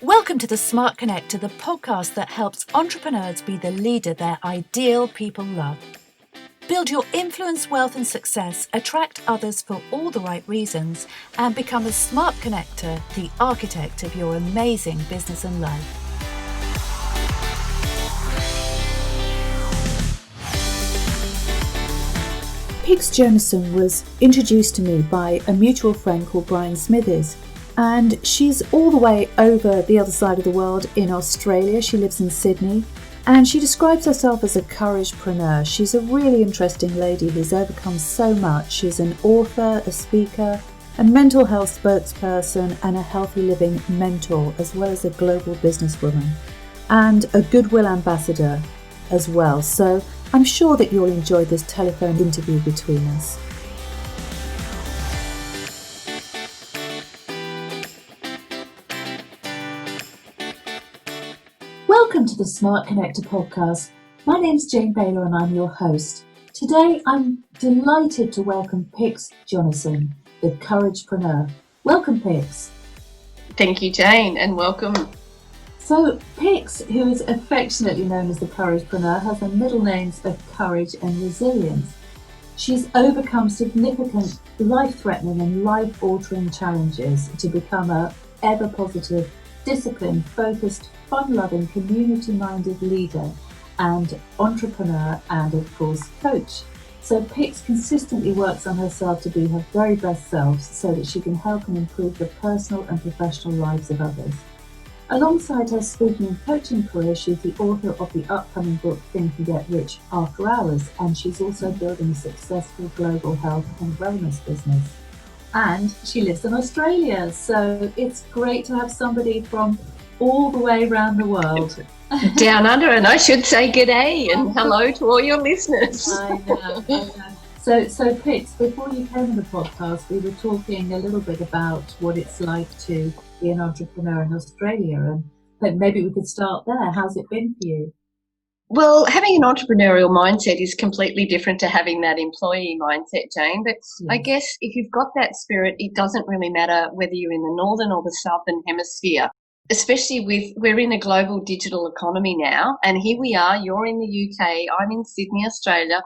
Welcome to the Smart Connector, the podcast that helps entrepreneurs be the leader their ideal people love. Build your influence, wealth and success, attract others for all the right reasons, and become a smart connector, the architect of your amazing business and life. Pix Jonasson was introduced to me by a mutual friend called Brian Smithers. And she's all the way over the other side of the world in Australia. She lives in Sydney and she describes herself as a couragepreneur. She's a really interesting lady who's overcome so much. She's an author, a speaker, a mental health spokesperson and a healthy living mentor, as well as a global businesswoman and a goodwill ambassador as well. So I'm sure that you'll enjoy this telephone interview between us. Welcome to the Smart Connector podcast. My name's Jane Bayler and I'm your host. Today I'm delighted to welcome Pix Jonasson, the Couragepreneur. Welcome, Pix. Thank you, Jane, and welcome. So Pix, who is affectionately known as the Couragepreneur, has the middle names of courage and resilience. She's overcome significant life-threatening and life-altering challenges to become a ever-positive, disciplined, focused, fun-loving, community-minded leader and entrepreneur and, of course, coach. So Pix consistently works on herself to be her very best self so that she can help and improve the personal and professional lives of others. Alongside her speaking and coaching career, she's the author of the upcoming book Think and Get Rich After Hours, and she's also building a successful global health and wellness business. And she lives in Australia, so it's great to have somebody from all the way around the world. Down under, and I should say good day and hello to all your listeners. I know. So Pix, before you came on the podcast, we were talking a little bit about what it's like to be an entrepreneur in Australia, and maybe we could start there. How's it been for you? Well, having an entrepreneurial mindset is completely different to having that employee mindset, Jane. But yes. I guess if you've got that spirit, it doesn't really matter whether you're in the northern or the southern hemisphere. Especially we're in a global digital economy now, and here we are, you're in the UK, I'm in Sydney, Australia,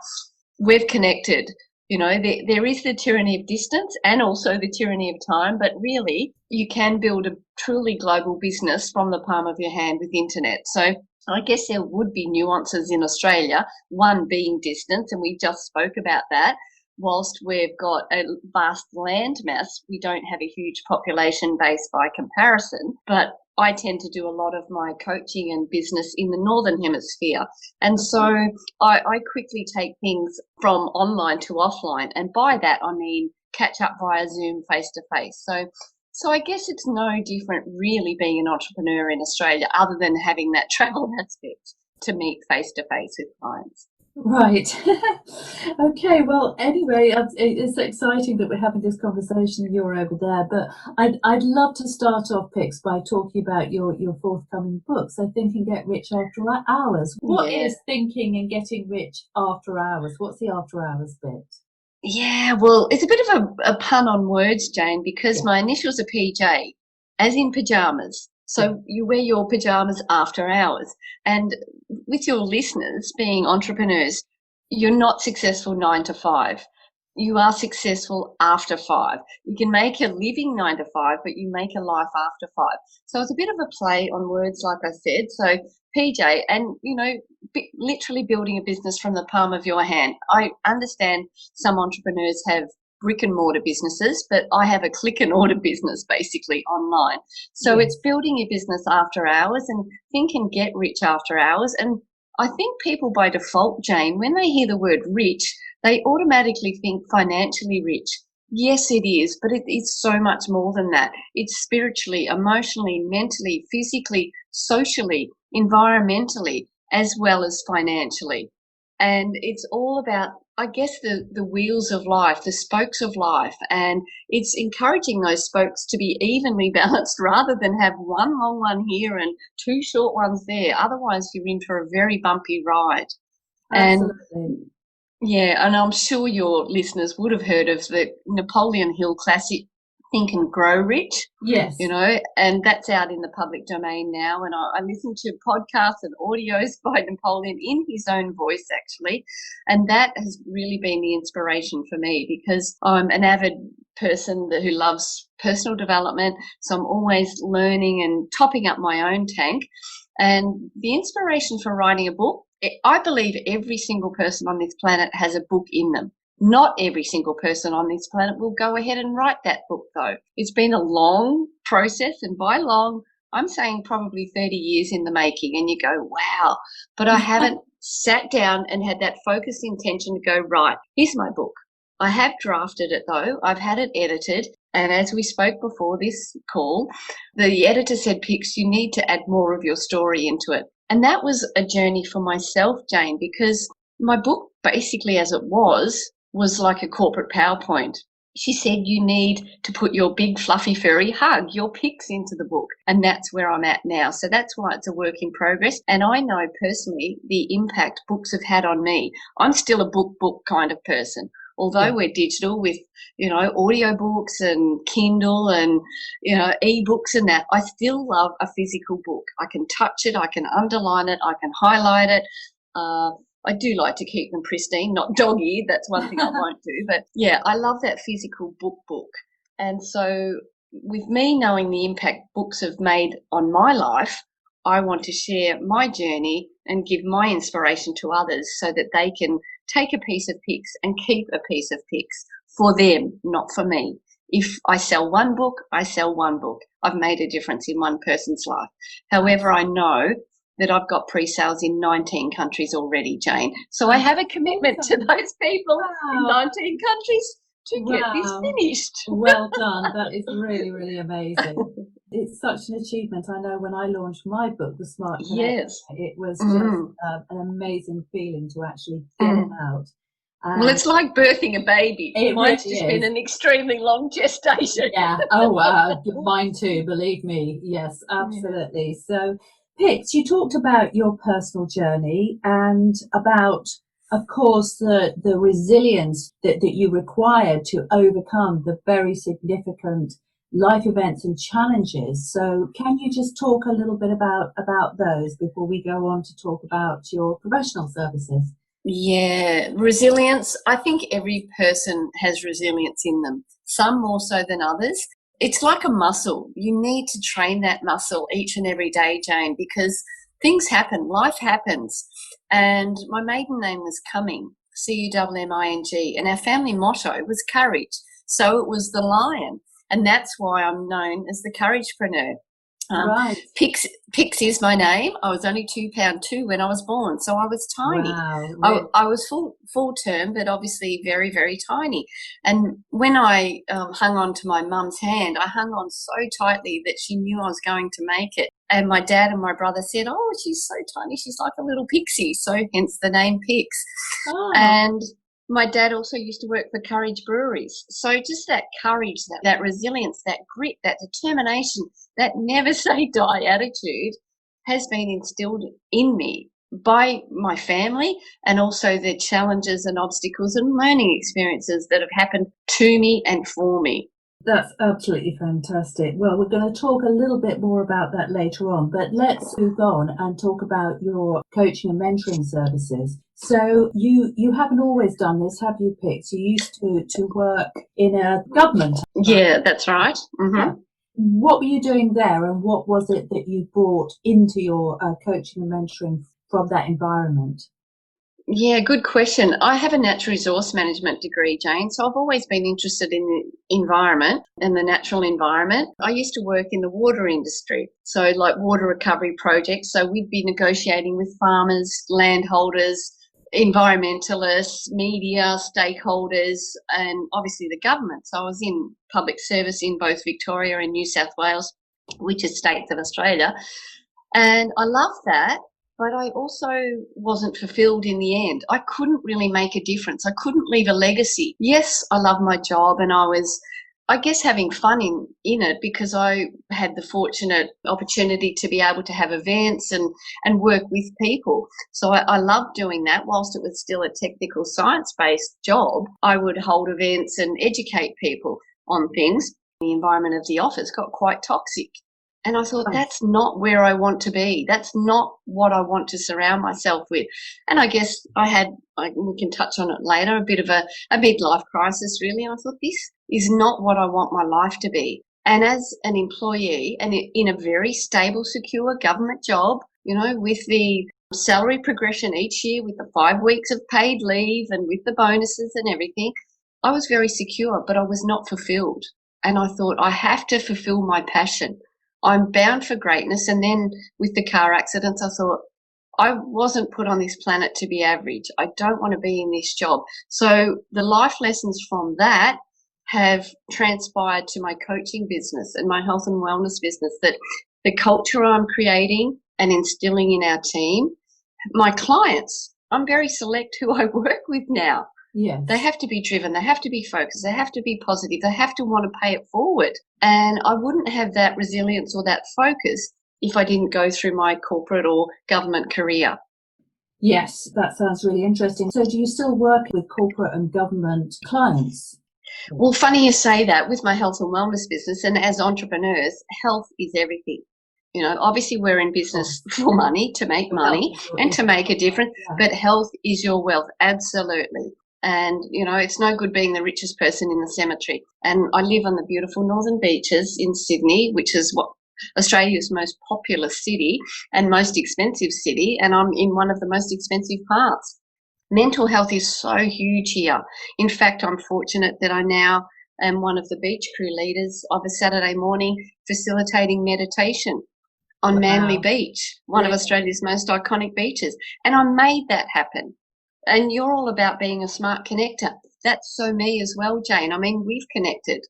we've connected. You know, there is the tyranny of distance and also the tyranny of time, but really you can build a truly global business from the palm of your hand with internet. So I guess there would be nuances in Australia, one being distance, and we just spoke about that. Whilst we've got a vast land mass, we don't have a huge population base by comparison, but I tend to do a lot of my coaching and business in the Northern Hemisphere. And so I quickly take things from online to offline. And by that, I mean catch up via Zoom face to face. So I guess it's no different really being an entrepreneur in Australia other than having that travel aspect to meet face to face with clients. Right. Okay. Well, anyway, it's exciting that we're having this conversation and you're over there. But I'd love to start off, Pix, by talking about your forthcoming book. So, Think and Get Rich After Hours. What is thinking and getting rich after hours? What's the after hours bit? Yeah. Well, it's a bit of a pun on words, Jane, because my initials are PJ, as in pajamas. So you wear your pajamas after hours. And with your listeners being entrepreneurs, you're not successful 9 to 5. You are successful after 5. You can make a living 9 to 5, but you make a life after 5. So it's a bit of a play on words, like I said. So PJ, and, you know, literally building a business from the palm of your hand. I understand some entrepreneurs have brick and mortar businesses, but I have a click and order business basically online. So It's building your business after hours and think and get rich after hours. And I think people by default, Jane, when they hear the word rich, they automatically think financially rich. Yes, it is, but it is so much more than that. It's spiritually, emotionally, mentally, physically, socially, environmentally, as well as financially. And it's all about, I guess, the wheels of life, the spokes of life, and it's encouraging those spokes to be evenly balanced rather than have one long one here and two short ones there. Otherwise, you're in for a very bumpy ride. Absolutely. And I'm sure your listeners would have heard of the Napoleon Hill classic Think and Grow Rich. Yes. And that's out in the public domain now. And I listen to podcasts and audios by Napoleon in his own voice, actually. And that has really been the inspiration for me, because I'm an avid person who loves personal development. So I'm always learning and topping up my own tank. And the inspiration for writing a book, I believe every single person on this planet has a book in them. Not every single person on this planet will go ahead and write that book, though. It's been a long process, and by long, I'm saying probably 30 years in the making, and you go, wow. But I haven't sat down and had that focused intention to go, right, here's my book. I have drafted it, though. I've had it edited, and as we spoke before this call, the editor said, Pix, you need to add more of your story into it. And that was a journey for myself, Jane, because my book, basically as it was like a corporate PowerPoint. She said you need to put your big fluffy furry hug, your Pix, into the book. And that's where I'm at now. So that's why it's a work in progress. And I know personally the impact books have had on me. I'm still a book kind of person. Although we're digital with, audiobooks and Kindle and, ebooks and that, I still love a physical book. I can touch it, I can underline it, I can highlight it. I do like to keep them pristine, not dog-eared. That's one thing I won't do. But, yeah, I love that physical book. And so with me knowing the impact books have made on my life, I want to share my journey and give my inspiration to others so that they can take a piece of Pix and keep a piece of Pix for them, not for me. If I sell one book, I sell one book. I've made a difference in one person's life. However, I know that I've got pre-sales in 19 countries already, Jane. So I have a commitment to those people in 19 countries to get this finished. Well done. That is really, really amazing. It's such an achievement. I know when I launched my book, The Smart Connect, it was just an amazing feeling to actually get it out. Well, it's like birthing a baby. Mine's really just been an extremely long gestation. Yeah. Oh, wow. Mine too, believe me. Yes, absolutely. So, Pix, you talked about your personal journey and about, of course, the resilience that you required to overcome the very significant life events and challenges. So can you just talk a little bit about those before we go on to talk about your professional services? Yeah, resilience. I think every person has resilience in them, some more so than others. It's like a muscle. You need to train that muscle each and every day, Jane, because things happen, life happens. And my maiden name was Cumming, Cumming, and our family motto was courage. So it was the lion, and that's why I'm known as the Couragepreneur. Right. Pix is my name. I was only 2 pound 2 when I was born, so I was tiny. Wow, really? I was full term, but obviously very, very tiny. And when I hung on to my mum's hand, I hung on so tightly that she knew I was going to make it. And my dad and my brother said, "Oh, she's so tiny, she's like a little pixie," so hence the name Pix. Oh. And my dad also used to work for Courage Breweries. So just that courage, that resilience, that grit, that determination, that never say die attitude has been instilled in me by my family, and also the challenges and obstacles and learning experiences that have happened to me and for me. That's absolutely fantastic. Well, we're going to talk a little bit more about that later on, but let's move on and talk about your coaching and mentoring services. So you haven't always done this, have you, Pix? You used to work in a government. Yeah, that's right. Mm-hmm. Yeah. What were you doing there, and what was it that you brought into your coaching and mentoring from that environment? Yeah, good question. I have a natural resource management degree, Jane, so I've always been interested in the environment and the natural environment. I used to work in the water industry, so like water recovery projects. So we'd be negotiating with farmers, landholders, environmentalists, media, stakeholders, and obviously the government. So I was in public service in both Victoria and New South Wales, which is states of Australia. And I loved that. But I also wasn't fulfilled in the end. I couldn't really make a difference. I couldn't leave a legacy. Yes, I love my job, and I was, I guess, having fun in it, because I had the fortunate opportunity to be able to have events and work with people. So I loved doing that. Whilst it was still a technical science-based job, I would hold events and educate people on things. the environment of the office got quite toxic. And I thought, Right. that's not where I want to be. That's not what I want to surround myself with. And I guess we can touch on it later, a bit of a midlife crisis, really. I thought, this is not what I want my life to be. And as an employee and in a very stable, secure government job, with the salary progression each year, with the 5 weeks of paid leave and with the bonuses and everything, I was very secure, but I was not fulfilled. And I thought, I have to fulfill my passion. I'm bound for greatness. And then with the car accidents, I thought, I wasn't put on this planet to be average. I don't want to be in this job. So the life lessons from that have transpired to my coaching business and my health and wellness business, that the culture I'm creating and instilling in our team, my clients, I'm very select who I work with now. Yes. They have to be driven, they have to be focused, they have to be positive, they have to want to pay it forward. And I wouldn't have that resilience or that focus if I didn't go through my corporate or government career. Yes, that sounds really interesting. So do you still work with corporate and government clients? Well, funny you say that. With my health and wellness business, and as entrepreneurs, health is everything. Obviously we're in business for money, to make money and to make a difference, but health is your wealth, absolutely. And, it's no good being the richest person in the cemetery. And I live on the beautiful northern beaches in Sydney, which is what Australia's most populous city and most expensive city, and I'm in one of the most expensive parts. Mental health is so huge here. In fact, I'm fortunate that I now am one of the beach crew leaders of a Saturday morning facilitating meditation on Manly Beach, one of Australia's most iconic beaches. And I made that happen. And you're all about being a smart connector. That's so me as well, Jane. I mean, we've connected.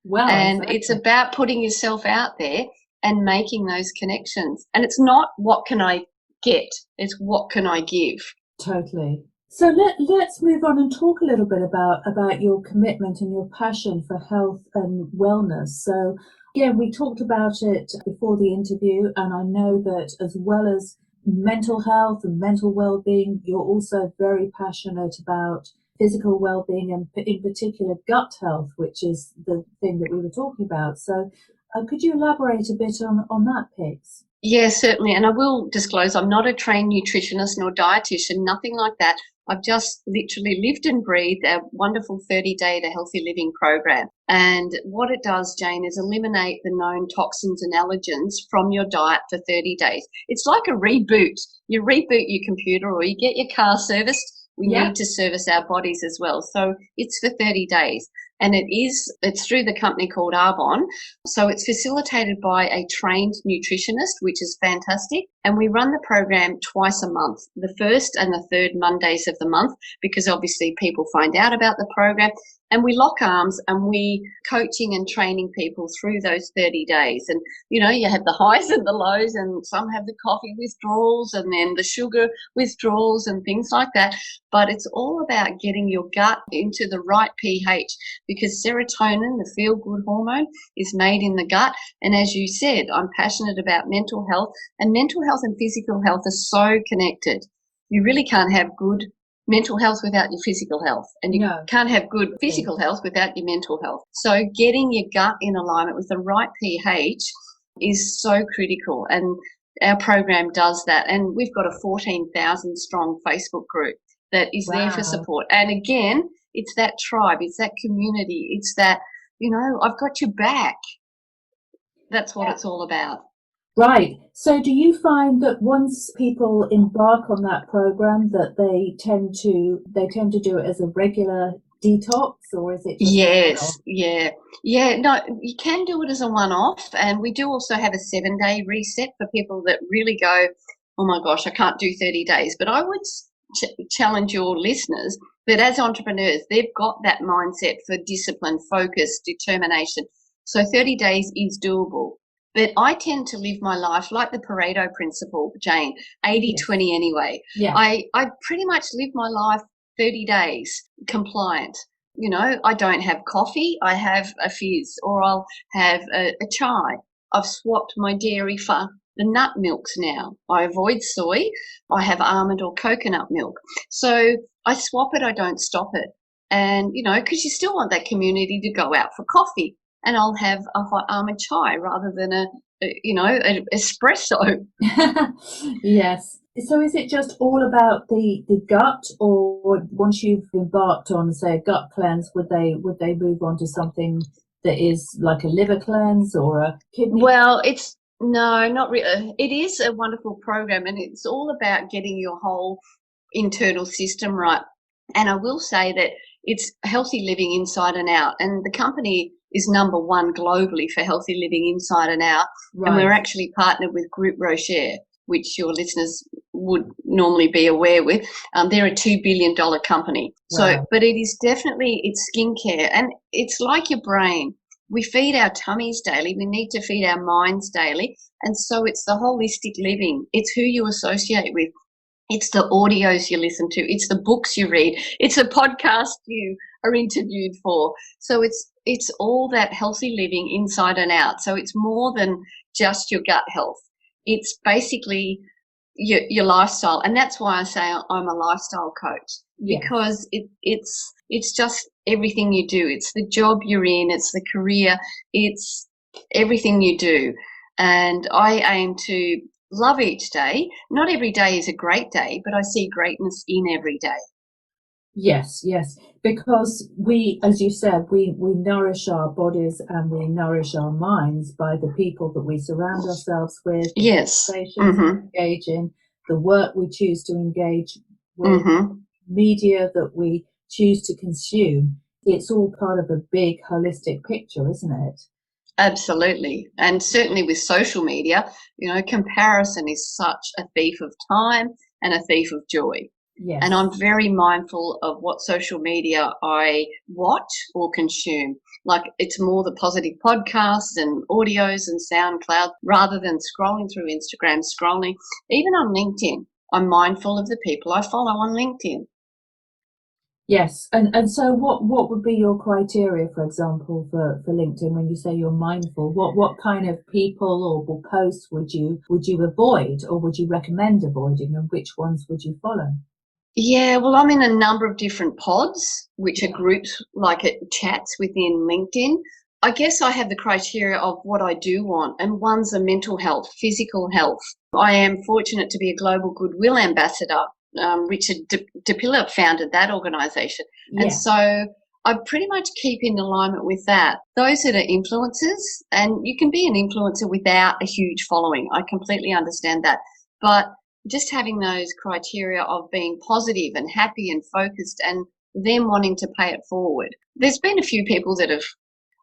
Well, and exactly. It's about putting yourself out there and making those connections. And it's not what can I get, it's what can I give. Totally. So let's move on and talk a little bit about your commitment and your passion for health and wellness. So again, we talked about it before the interview, and I know that as well as mental health and mental well-being, you're also very passionate about physical well-being and in particular gut health, which is the thing that we were talking about. So could you elaborate a bit on that, Pix? Yes, certainly. And I will disclose, I'm not a trained nutritionist nor dietitian, nothing like that. I've just literally lived and breathed our wonderful 30-day to healthy living program. And what it does, Jane, is eliminate the known toxins and allergens from your diet for 30 days. It's like a reboot. You reboot your computer or you get your car serviced. We need to service our bodies as well. So it's for 30 days. And it's through the company called Arbonne. So it's facilitated by a trained nutritionist, which is fantastic. And we run the program twice a month, the first and the third Mondays of the month, because obviously people find out about the program. And we lock arms and we coaching and training people through those 30 days. And, you have the highs and the lows, and some have the coffee withdrawals and then the sugar withdrawals and things like that. But it's all about getting your gut into the right pH, because serotonin, the feel-good hormone, is made in the gut. And as you said, I'm passionate about mental health, and mental health and physical health are so connected. You really can't have good mental health without your physical health, and you can't have good physical health without your mental health. So getting your gut in alignment with the right pH is so critical, and our program does that. And we've got a 14,000 strong Facebook group that is there for support. And again, it's that tribe, it's that community, it's that, I've got your back. That's what it's all about. Right. So do you find that once people embark on that program that they tend to do it as a regular detox, or is it just Yes, no, you can do it as a one-off, and we do also have a 7-day reset for people that really go, oh my gosh, I can't do 30 days. But I would challenge your listeners that as entrepreneurs, they've got that mindset for discipline, focus, determination. So 30 days is doable. But I tend to live my life like the Pareto principle, Jane, 80-20 anyway. Yeah. I pretty much live my life 30 days compliant. I don't have coffee, I have a fizz, or I'll have a chai. I've swapped my dairy for the nut milks now. I avoid soy. I have almond or coconut milk. So I swap it, I don't stop it. And, because you still want that community to go out for coffee. and I'll have a hot almond chai rather than an espresso. Yes. So is it just all about the gut, or once you've embarked on, say, a gut cleanse, would they move on to something that is like a liver cleanse or a kidney? Well, no, not really. It is a wonderful program, and it's all about getting your whole internal system right. And I will say that it's healthy living inside and out. And the company is number one globally for healthy living inside and out. Right. And we're actually partnered with Group Rocher, which your listeners would normally be aware with. They're a $2 billion company. Wow. So, but it is definitely, it's skincare, and it's like your brain. We feed our tummies daily. We need to feed our minds daily. And so it's the holistic living. It's who you associate with. It's the audios you listen to. It's the books you read. It's a podcast you are interviewed for. So it's all that healthy living inside and out. So it's more than just your gut health. It's basically your lifestyle. And that's why I say I'm a lifestyle coach, because it's just everything you do. It's the job you're in. It's the career. It's everything you do. And I aim to love each day. Not every day is a great day, but I see greatness in every day. Yes, because we, as you said, we nourish our bodies and we nourish our minds by the people that we surround ourselves with, the conversations we engage in, the work we choose to engage with, media that we choose to consume. It's all part of a big holistic picture, isn't it? Absolutely. And certainly with social media, comparison is such a thief of time and a thief of joy. Yes. And I'm very mindful of what social media I watch or consume. Like, it's more the positive podcasts and audios and SoundCloud rather than scrolling through Instagram, even on LinkedIn. I'm mindful of the people I follow on LinkedIn. Yes, and so what would be your criteria, for example, for LinkedIn when you say you're mindful? What kind of people or posts would you avoid, or would you recommend avoiding, and which ones would you follow? Yeah, well, I'm in a number of different pods, which are groups like chats within LinkedIn. I guess I have the criteria of what I do want, and one's a mental health, physical health. I am fortunate to be a global goodwill ambassador. Richard DePilla founded that organisation. Yeah. And so I pretty much keep in alignment with that. Those that are influencers, and you can be an influencer without a huge following. I completely understand that. But just having those criteria of being positive and happy and focused and them wanting to pay it forward. There's been a few people that have,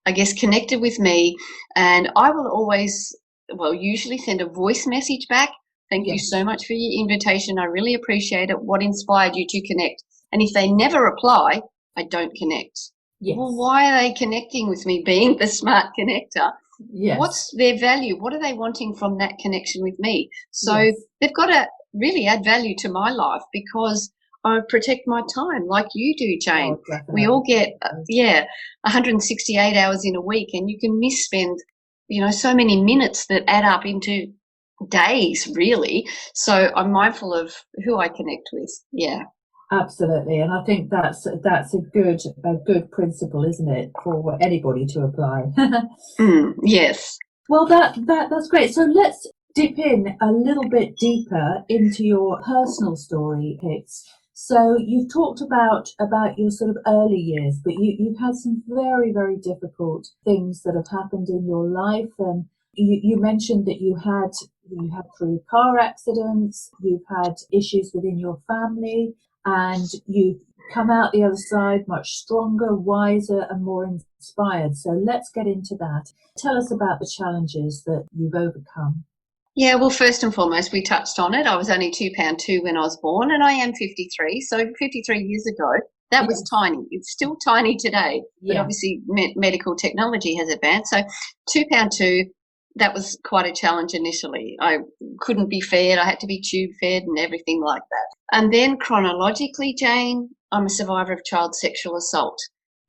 I guess, connected with me, and I will always, usually send a voice message back. Thank you so much for your invitation. I really appreciate it. What inspired you to connect? And if they never reply, I don't connect. Yes. Well, why are they connecting with me, being the smart connector? Yes. What's their value? What are they wanting from that connection with me? So they've got to really add value to my life, because I protect my time like you do, Jane. Oh, we all get, 168 hours in a week, and you can misspend, so many minutes that add up into days, really. So I'm mindful of who I connect with. Yeah, absolutely. And I think that's a good principle, isn't it, for anybody to apply? Yes. Well, that's great. So let's dip in a little bit deeper into your personal story, Pix. So you've talked about your sort of early years, but you've had some very, very difficult things that have happened in your life, and you mentioned that you had 3 car accidents, you've had issues within your family, and you've come out the other side much stronger, wiser, and more inspired. So let's get into that. Tell us about the challenges that you've overcome. Yeah, well, first and foremost, we touched on it. I was only 2 pound 2 when I was born, and I am 53. So 53 years ago, that was tiny. It's still tiny today, but obviously medical technology has advanced. So 2 pound 2. That was quite a challenge initially. I couldn't be fed. I had to be tube fed and everything like that. And then chronologically, Jane, I'm a survivor of child sexual assault.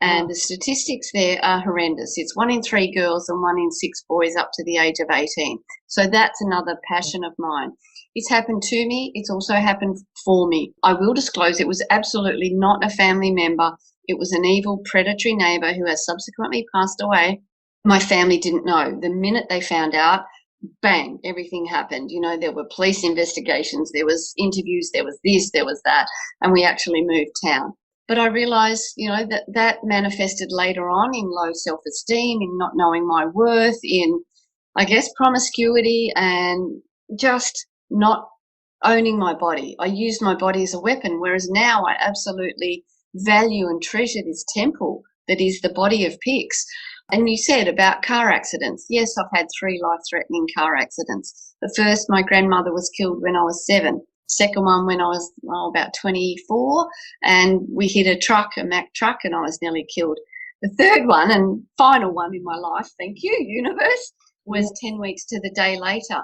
And the statistics there are horrendous. It's 1 in 3 girls and 1 in 6 boys up to the age of 18. So that's another passion of mine. It's happened to me. It's also happened for me. I will disclose it was absolutely not a family member. It was an evil, predatory neighbour who has subsequently passed away. My family didn't know. The minute they found out, bang, everything happened. You know, there were police investigations, there was interviews, there was this, there was that, and we actually moved town. But I realized, you know, that manifested later on in low self-esteem, in not knowing my worth, in, I guess, promiscuity, and just not owning my body. I used my body as a weapon, whereas now I absolutely value and treasure this temple that is the body of Pix. And you said about car accidents. Yes, I've had 3 life-threatening car accidents. The first, my grandmother was killed when I was 7. Second one when I was about 24, and we hit a Mack truck, and I was nearly killed. The third one and final one in my life, thank you, universe, was 10 weeks to the day later.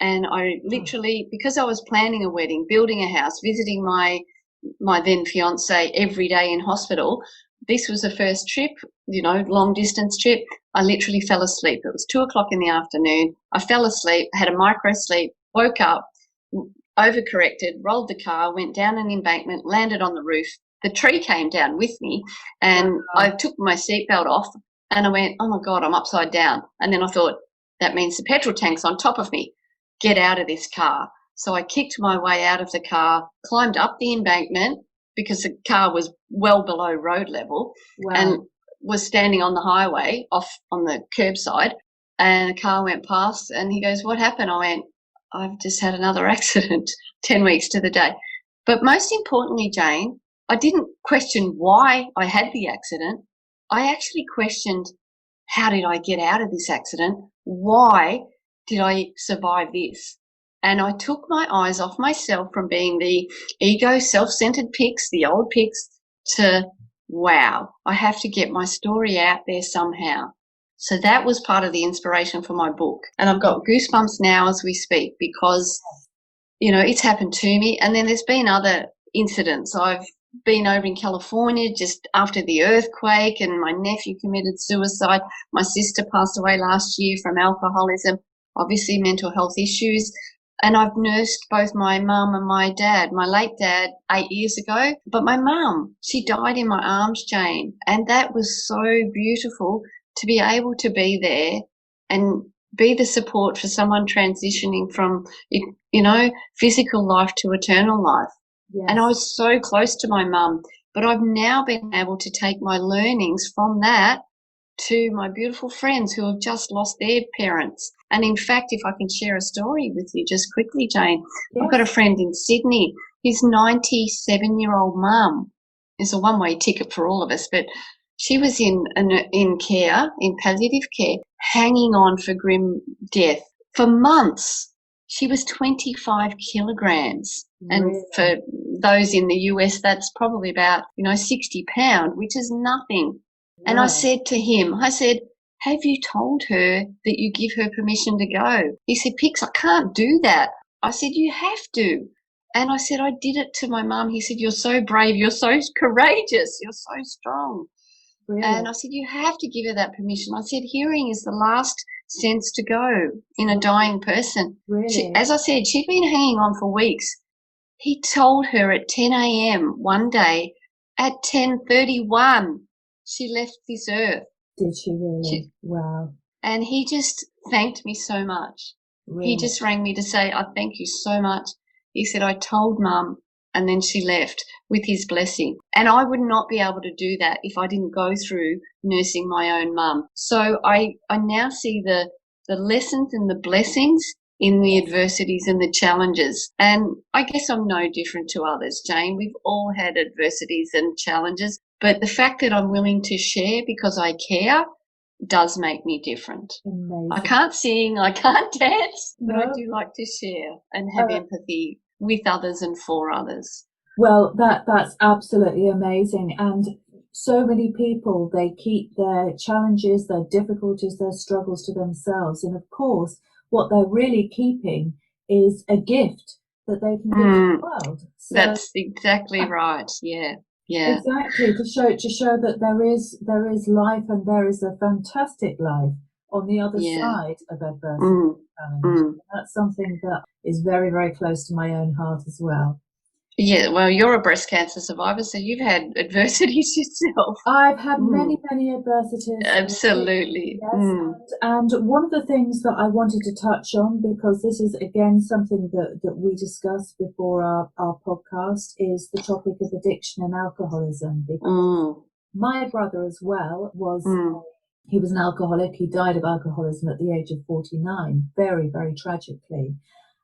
And I literally, because I was planning a wedding, building a house, visiting my then fiance every day in hospital, this was the first trip, you know, long distance trip. I literally fell asleep. It was 2:00 in the afternoon. I fell asleep, had a micro sleep, woke up, overcorrected, rolled the car, went down an embankment, landed on the roof. The tree came down with me, and I took my seatbelt off, and I went, oh my God, I'm upside down. And then I thought, that means the petrol tank's on top of me. Get out of this car. So I kicked my way out of the car, climbed up the embankment because the car was well below road level, and was standing on the highway off on the curbside, and a car went past, and he goes, what happened? I went, I've just had another accident, 10 weeks to the day. But most importantly, Jane, I didn't question why I had the accident. I actually questioned, how did I get out of this accident? Why did I survive this? And I took my eyes off myself from being the ego, self-centered Pix, the old Pix, to, wow, I have to get my story out there somehow. So that was part of the inspiration for my book. And I've got goosebumps now as we speak because, you know, it's happened to me. And then there's been other incidents. I've been over in California just after the earthquake, and my nephew committed suicide. My sister passed away last year from alcoholism, obviously mental health issues. And I've nursed both my mum and my dad, my late dad 8 years ago. But my mum, she died in my arms, Jane. And that was so beautiful to be able to be there and be the support for someone transitioning from, you know, physical life to eternal life. Yes. And I was so close to my mum, but I've now been able to take my learnings from that to my beautiful friends who have just lost their parents. And in fact, if I can share a story with you just quickly, Jane, Yes. I've got a friend in Sydney. His 97-year-old mum is a one-way ticket for all of us, but she was in care, in palliative care, hanging on for grim death for months. She was 25 kilograms. And Really? for those in the US, that's probably about, 60 pounds, which is nothing. And I said to him, have you told her that you give her permission to go? He said, Pix, I can't do that. I said, you have to. And I said, I did it to my mum. He said, you're so brave. You're so courageous. You're so strong. Really? And I said, you have to give her that permission. I said, hearing is the last sense to go in a dying person. Really? As I said, she'd been hanging on for weeks. He told her at 10 a.m. one day, at 10:31, she left this earth. Did she really? Wow. And he just thanked me so much. Really? He just rang me to say, I thank you so much. He said, I told Mum, and then she left with his blessing. And I would not be able to do that if I didn't go through nursing my own mum. So I now see the lessons and the blessings in the adversities and the challenges. And I guess I'm no different to others, Jane. We've all had adversities and challenges. But the fact that I'm willing to share because I care does make me different. Amazing. I can't sing, I can't dance, but No. I do like to share and have empathy with others and for others. Well, that's absolutely amazing. And so many people, they keep their challenges, their difficulties, their struggles to themselves. And of course, what they're really keeping is a gift that they can give to the world. So, that's exactly right. Yeah. Yeah. Exactly, to show that there is life, and there is a fantastic life on the other side of adversity and challenge. That's something that is very, very close to my own heart as well. Yeah, well, you're a breast cancer survivor, so you've had adversities yourself. I've had Mm, many adversities. absolutely. Yes, Mm, and one of the things that I wanted to touch on, because this is again something that we discussed before our podcast, is the topic of addiction and alcoholism. Because mm, my brother as well mm. he was an alcoholic. He died of alcoholism at the age of 49, very tragically.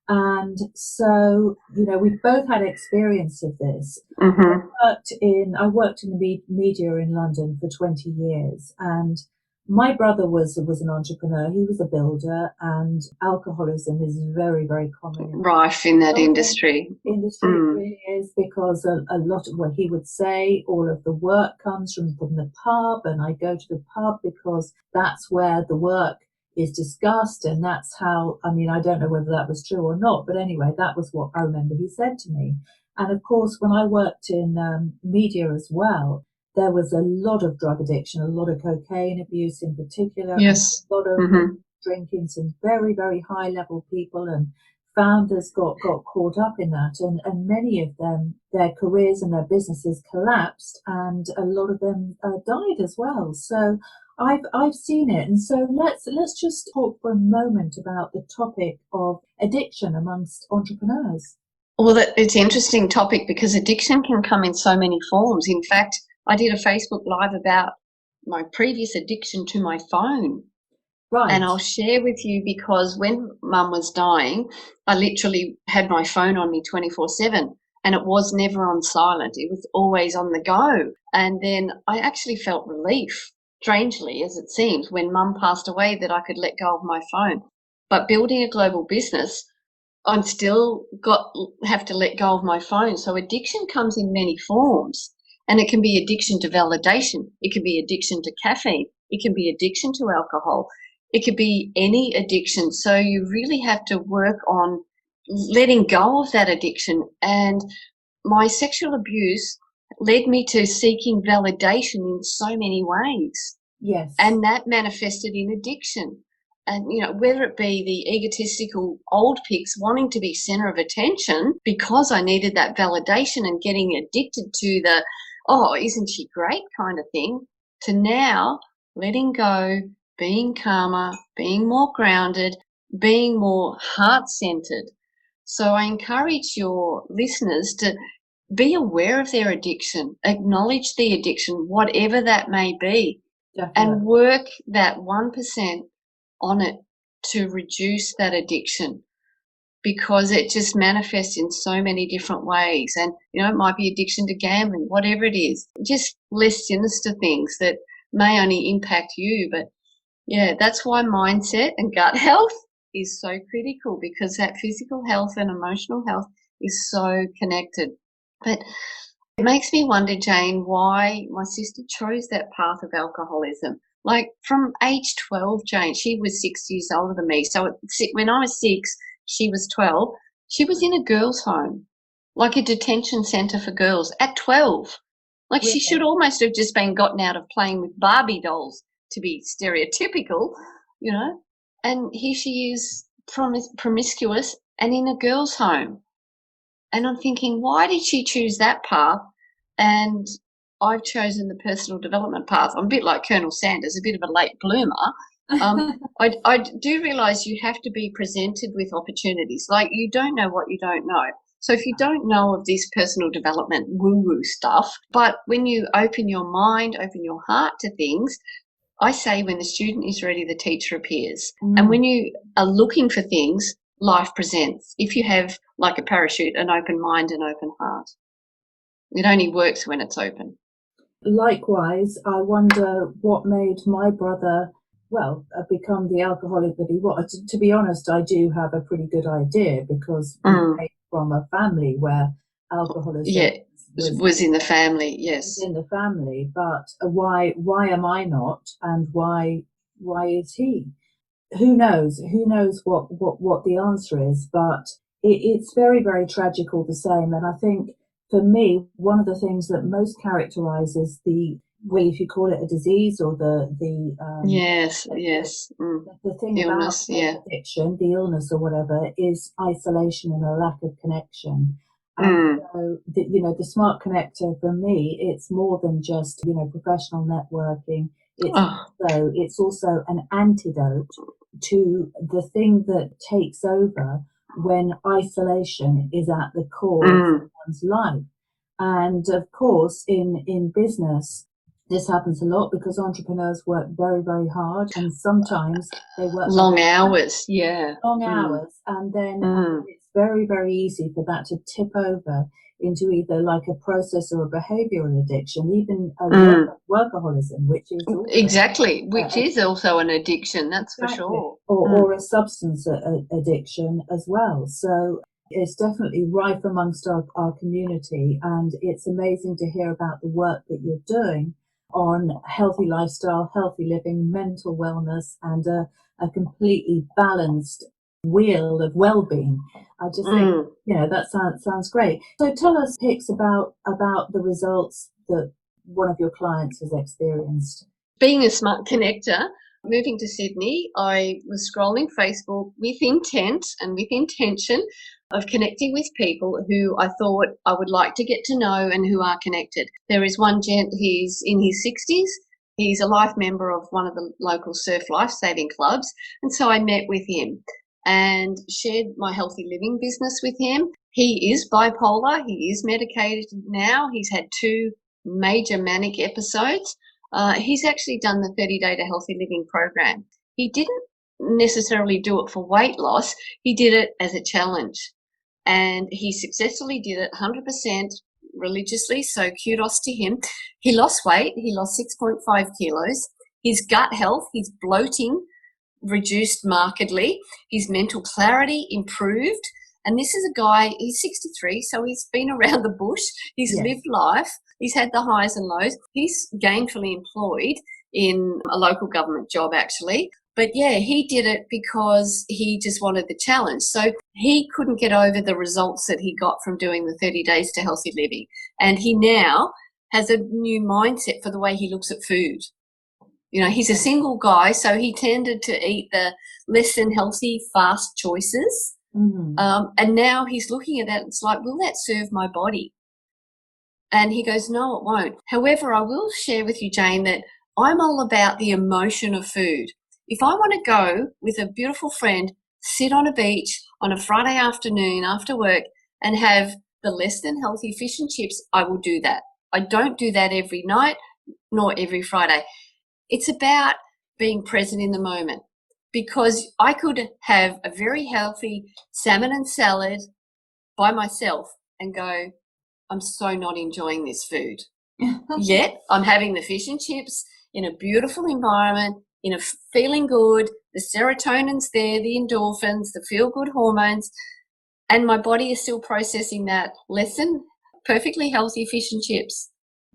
And so, we've both had experience of this. Mm-hmm. I worked in the media in London for 20 years, and my brother was an entrepreneur. He was a builder, and alcoholism is very common in Rife in that building industry. industry. It Mm, really is, because a lot of what he would say, all of the work comes from the pub, and I go to the pub because that's where the work is discussed, and that's how, I mean, I don't know whether that was true or not, but anyway, that was what I remember he said to me. And of course, when I worked in media as well, there was a lot of drug addiction, a lot of cocaine abuse in particular, and yes. a lot of Mm-hmm. drinking. Some very high level people and founders got caught up in that, and many of them, their careers and their businesses collapsed, and a lot of them died as well. So I've seen it, and so let's just talk for a moment about the topic of addiction amongst entrepreneurs. Well, it's an interesting topic because addiction can come in so many forms. In fact, I did a Facebook Live about my previous addiction to my phone. And Right. I'll share with you because when mum was dying, I literally had my phone on me 24/7 and it was never on silent. It was always on the go. And then I actually felt relief, strangely as it seems, when mum passed away that I could let go of my phone. But building a global business, I'm still have to let go of my phone. So addiction comes in many forms, and it can be addiction to validation. It can be addiction to caffeine. It can be addiction to alcohol. It could be any addiction. So you really have to work on letting go of that addiction. And my sexual abuse led me to seeking validation in so many ways, Yes. and that manifested in addiction. And whether it be the egotistical old Pix wanting to be center of attention because I needed that validation and getting addicted to the, oh, isn't she great kind of thing, to now letting go, being calmer, being more grounded, being more heart centered. So I encourage your listeners to be aware of their addiction, acknowledge the addiction, whatever that may be, and Definitely. work that 1% on it to reduce that addiction, because it just manifests in so many different ways. And it might be addiction to gambling, whatever it is, just less sinister things that may only impact you. But yeah, that's why mindset and gut health is so critical, because that physical health and emotional health is so connected. But it makes me wonder, Jane, why my sister chose that path of alcoholism. Like from age 12, Jane, she was 6 years older than me. So when I was 6, she was 12. She was in a girls' home, like a detention centre for girls at 12. Like she should Really. almost have just been gotten out of playing with Barbie dolls, to be stereotypical, you know. And here she is, promiscuous and in a girls' home. And I'm thinking, why did she choose that path? And I've chosen the personal development path. I'm a bit like Colonel Sanders, a bit of a late bloomer. I do realise you have to be presented with opportunities. Like, you don't know what you don't know. So if you don't know of this personal development woo-woo stuff, but when you open your mind, open your heart to things, I say when the student is ready, the teacher appears. And when you are looking for things, life presents. If you have, like a parachute, an open mind and open heart. It only works when it's open. Likewise, I wonder what made my brother, become the alcoholic that he was. To be honest, I do have a pretty good idea, because we came from a family where alcoholism Yeah, was in the family, was yes. in the family. But why am I not, and why is he? Who knows? Who knows what the answer is? But it's very tragic all the same. And I think for me, one of the things that most characterizes if you call it a disease, or Yes, the, yes. the thing about Illness, yeah. addiction, the illness or whatever, is isolation and a lack of connection. And so, the smart connector for me, it's more than just, professional networking. It's also an antidote to the thing that takes over when isolation is at the core of someone's life. And of course, in business, this happens a lot because entrepreneurs work very, very hard, and sometimes they work long hours. Long hours, and then it's very, very easy for that to tip over into either like a process or a behavioural addiction, even a workaholism, which is also is also an addiction. That's for sure, or a substance addiction as well. So it's definitely rife amongst our community, and it's amazing to hear about the work that you're doing on healthy lifestyle, healthy living, mental wellness, and a completely balanced wheel of well-being. I just think, that sounds great. So tell us, Pix, about the results that one of your clients has experienced. Being a smart connector, moving to Sydney, I was scrolling Facebook with intent and with intention of connecting with people who I thought I would like to get to know and who are connected. There is one gent, he's in his 60s. He's a life member of one of the local surf life-saving clubs. And so I met with him and shared my healthy living business with him. He is bipolar. He is medicated now. He's had 2 major manic episodes. He's actually done the 30-day to healthy living program. He didn't necessarily do it for weight loss. He did it as a challenge. And he successfully did it 100% religiously, so kudos to him. He lost weight. He lost 6.5 kilos. His gut health, his bloating reduced markedly. His mental clarity improved. And this is a guy, he's 63, so he's been around the bush. He's lived life. He's had the highs and lows. He's gainfully employed in a local government job, actually. But he did it because he just wanted the challenge. So he couldn't get over the results that he got from doing the 30 days to healthy living. And he now has a new mindset for the way he looks at food. He's a single guy, so he tended to eat the less than healthy, fast choices. And now he's looking at that. It's like, will that serve my body? And he goes, no, it won't. However, I will share with you, Jane, that I'm all about the emotion of food. If I want to go with a beautiful friend, sit on a beach on a Friday afternoon after work and have the less than healthy fish and chips, I will do that. I don't do that every night nor every Friday. It's about being present in the moment, because I could have a very healthy salmon and salad by myself and go, I'm so not enjoying this food. Yet I'm having the fish and chips in a beautiful environment, feeling good, the serotonin's there, the endorphins, the feel-good hormones, and my body is still processing that less than perfectly healthy fish and chips.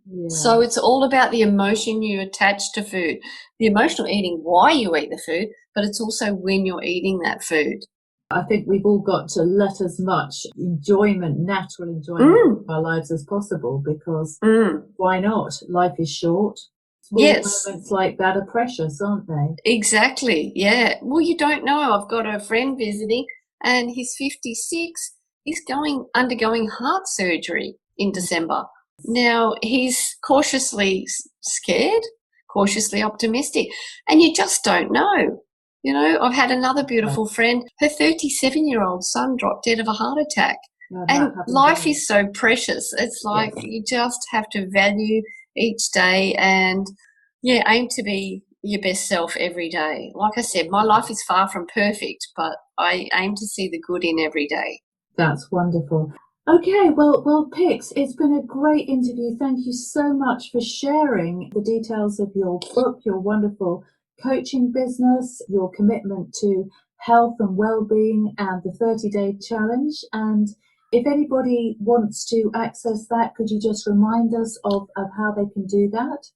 Yeah. So it's all about the emotion you attach to food, the emotional eating, why you eat the food, but it's also when you're eating that food. I think we've all got to let as much natural enjoyment of our lives as possible, because why not? Life is short. Moments like that are precious, aren't they? Exactly, yeah. Well, you don't know. I've got a friend visiting and he's 56. He's undergoing heart surgery in December. Now, he's cautiously scared, cautiously optimistic, and you just don't know. I've had another beautiful friend, her 37-year-old son dropped dead of a heart attack. And life is so precious. It's like you just have to value each day and, aim to be your best self every day. Like I said, my life is far from perfect, but I aim to see the good in every day. That's wonderful. Okay, well, Pix, it's been a great interview. Thank you so much for sharing the details of your book, your wonderful coaching business, your commitment to health and well-being, and the 30-day challenge. And if anybody wants to access that, could you just remind us of how they can do that?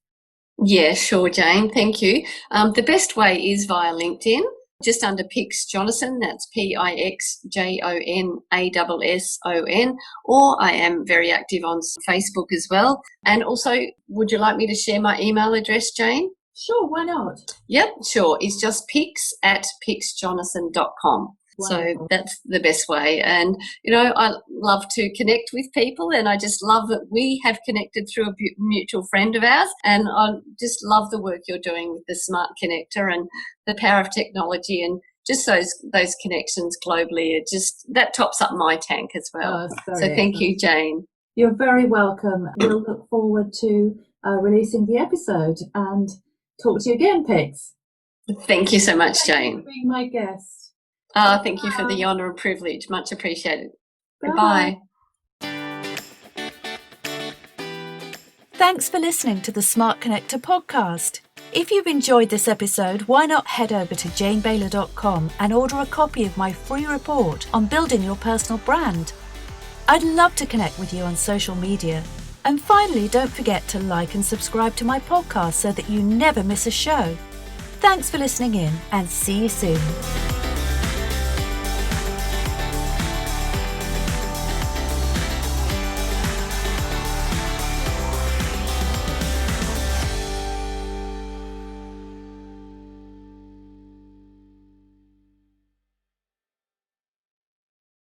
Yeah, sure, Jane. Thank you. The best way is via LinkedIn, just under Pix Jonasson. That's PixJonasson, or I am very active on Facebook as well. And also, would you like me to share my email address, Jane? Sure, why not? Yep, sure. It's just pix@pixjonasson.com. So that's the best way. And, I love to connect with people, and I just love that we have connected through a mutual friend of ours. And I just love the work you're doing with the Smart Connector and the power of technology, and just those connections globally. That tops up my tank as well. So thank you, Jane. You're very welcome. We'll look forward to releasing the episode and talk to you again, Pix. Thank you so much, Jane. Thank you for being my guest. Thank you for the honour and privilege. Much appreciated. Goodbye. Thanks for listening to the Smart Connector podcast. If you've enjoyed this episode, why not head over to janebayler.com and order a copy of my free report on building your personal brand. I'd love to connect with you on social media. And finally, don't forget to like and subscribe to my podcast so that you never miss a show. Thanks for listening in, and see you soon.